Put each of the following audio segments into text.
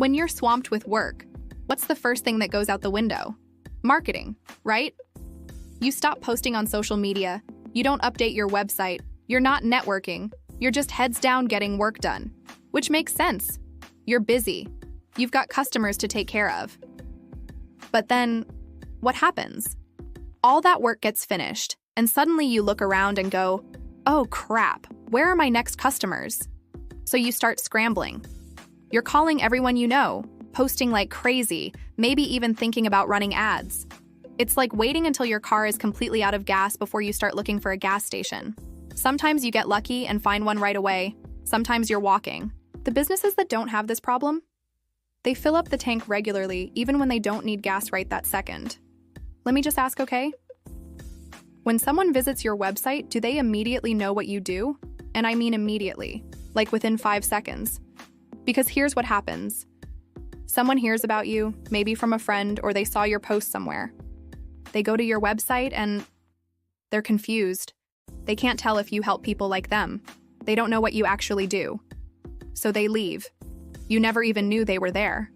When you're swamped with work, what's the first thing that goes out the window? Marketing, right? You stop posting on social media, you don't update your website, you're not networking, you're just heads down getting work done. Which makes sense. You're busy. You've got customers to take care of. But then, what happens? All that work gets finished, and suddenly you look around and go, oh crap, where are my next customers? So you start scrambling. You're calling everyone you know, posting like crazy, maybe even thinking about running ads. It's like waiting until your car is completely out of gas before you start looking for a gas station. Sometimes you get lucky and find one right away. Sometimes you're walking. The businesses that don't have this problem, they fill up the tank regularly even when they don't need gas right that second. Let me just ask, okay? When someone visits your website, do they immediately know what you do? And I mean immediately, like within 5 seconds. Because here's what happens. Someone hears about you, maybe from a friend, or they saw your post somewhere. They go to your website and they're confused. They can't tell if you help people like them. They don't know what you actually do. So they leave. You never even knew they were there.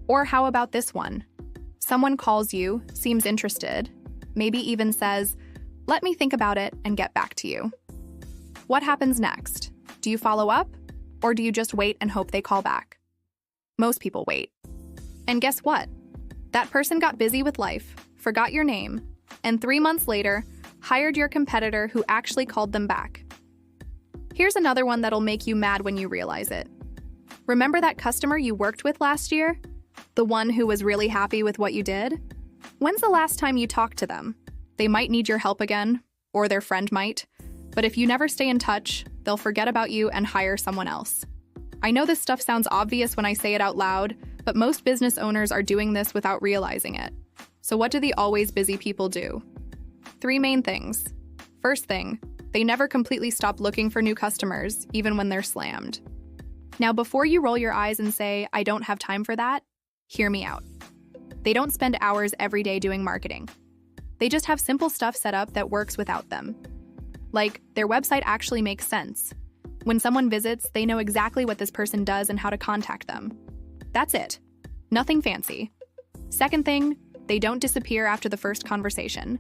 Or how about this one? Someone calls you, seems interested, maybe even says, "Let me think about it and get back to you." What happens next? Do you follow up? Or do you just wait and hope they call back? Most people wait. And guess what? That person got busy with life, forgot your name, and 3 months later, hired your competitor who actually called them back. Here's another one that'll make you mad when you realize it. Remember that customer you worked with last year? The one who was really happy with what you did? When's the last time you talked to them? They might need your help again, or their friend might. But if you never stay in touch, they'll forget about you and hire someone else. I know this stuff sounds obvious when I say it out loud, but most business owners are doing this without realizing it. So what do the always busy people do? 3 main things. First thing, they never completely stop looking for new customers, even when they're slammed. Now, before you roll your eyes and say, "I don't have time for that," hear me out. They don't spend hours every day doing marketing. They just have simple stuff set up that works without them. Like, their website actually makes sense. When someone visits, they know exactly what this person does and how to contact them. That's it. Nothing fancy. Second thing, they don't disappear after the first conversation.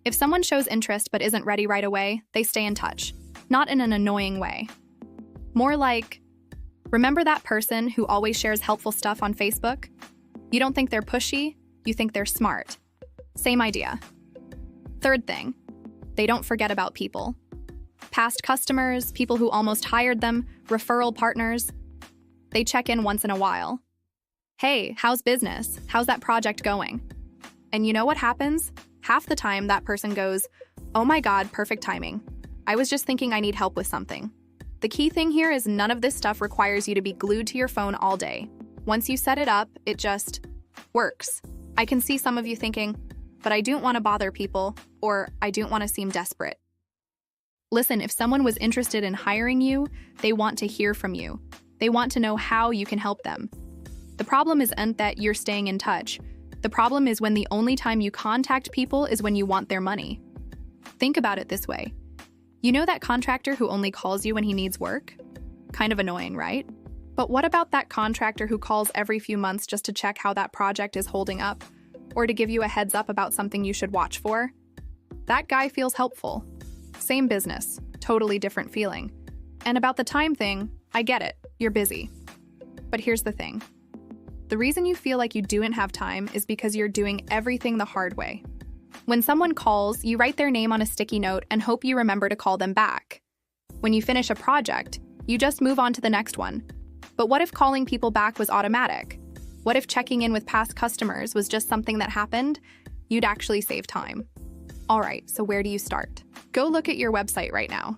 If someone shows interest but isn't ready right away, they stay in touch. Not in an annoying way. More like, remember that person who always shares helpful stuff on Facebook? You don't think they're pushy, you think they're smart. Same idea. Third thing, they don't forget about people. Past customers, people who almost hired them, referral partners. They check in once in a while. Hey, how's business? How's that project going? And you know what happens? Half the time that person goes, "Oh my God, perfect timing. I was just thinking I need help with something." The key thing here is none of this stuff requires you to be glued to your phone all day. Once you set it up, it just works. I can see some of you thinking, "But I don't want to bother people," or "I don't want to seem desperate." Listen, if someone was interested in hiring you, they want to hear from you. They want to know how you can help them. The problem isn't that you're staying in touch. The problem is when the only time you contact people is when you want their money. Think about it this way. You know that contractor who only calls you when he needs work? Kind of annoying, right? But what about that contractor who calls every few months just to check how that project is holding up, or to give you a heads up about something you should watch for? That guy feels helpful. Same business, totally different feeling. And about the time thing, I get it, you're busy. But here's the thing. The reason you feel like you don't have time is because you're doing everything the hard way. When someone calls, you write their name on a sticky note and hope you remember to call them back. When you finish a project, you just move on to the next one. But what if calling people back was automatic? What if checking in with past customers was just something that happened? You'd actually save time. All right, so where do you start? Go look at your website right now.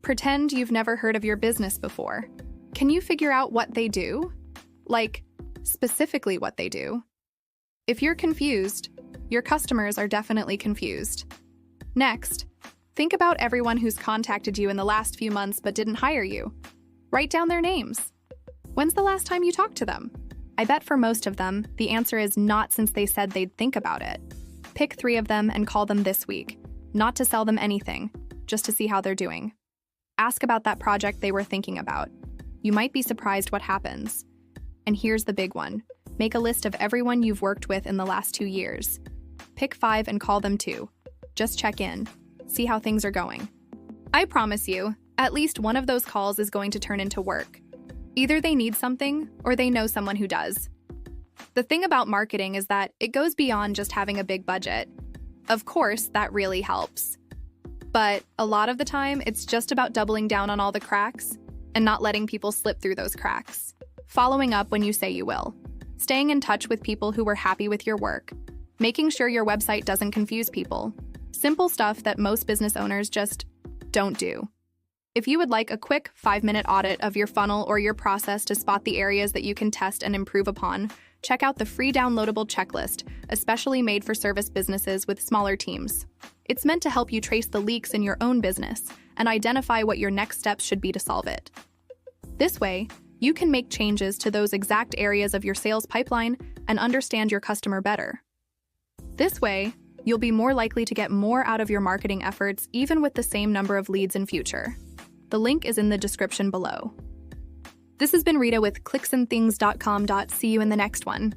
Pretend you've never heard of your business before. Can you figure out what they do? Like, specifically what they do? If you're confused, your customers are definitely confused. Next, think about everyone who's contacted you in the last few months but didn't hire you. Write down their names. When's the last time you talked to them? I bet for most of them, the answer is not since they said they'd think about it. Pick 3 of them and call them this week, not to sell them anything, just to see how they're doing. Ask about that project they were thinking about. You might be surprised what happens. And here's the big one. Make a list of everyone you've worked with in the last 2 years. Pick 5 and call them too. Just check in. See how things are going. I promise you, at least one of those calls is going to turn into work. Either they need something or they know someone who does. The thing about marketing is that it goes beyond just having a big budget. Of course, that really helps. But a lot of the time, it's just about doubling down on all the cracks and not letting people slip through those cracks. Following up when you say you will. Staying in touch with people who were happy with your work. Making sure your website doesn't confuse people. Simple stuff that most business owners just don't do. If you would like a quick 5-minute audit of your funnel or your process to spot the areas that you can test and improve upon, check out the free downloadable checklist, especially made for service businesses with smaller teams. It's meant to help you trace the leaks in your own business and identify what your next steps should be to solve it. This way, you can make changes to those exact areas of your sales pipeline and understand your customer better. This way, you'll be more likely to get more out of your marketing efforts even with the same number of leads in future. The link is in the description below. This has been Rita with ClicksandThings.com. See you in the next one.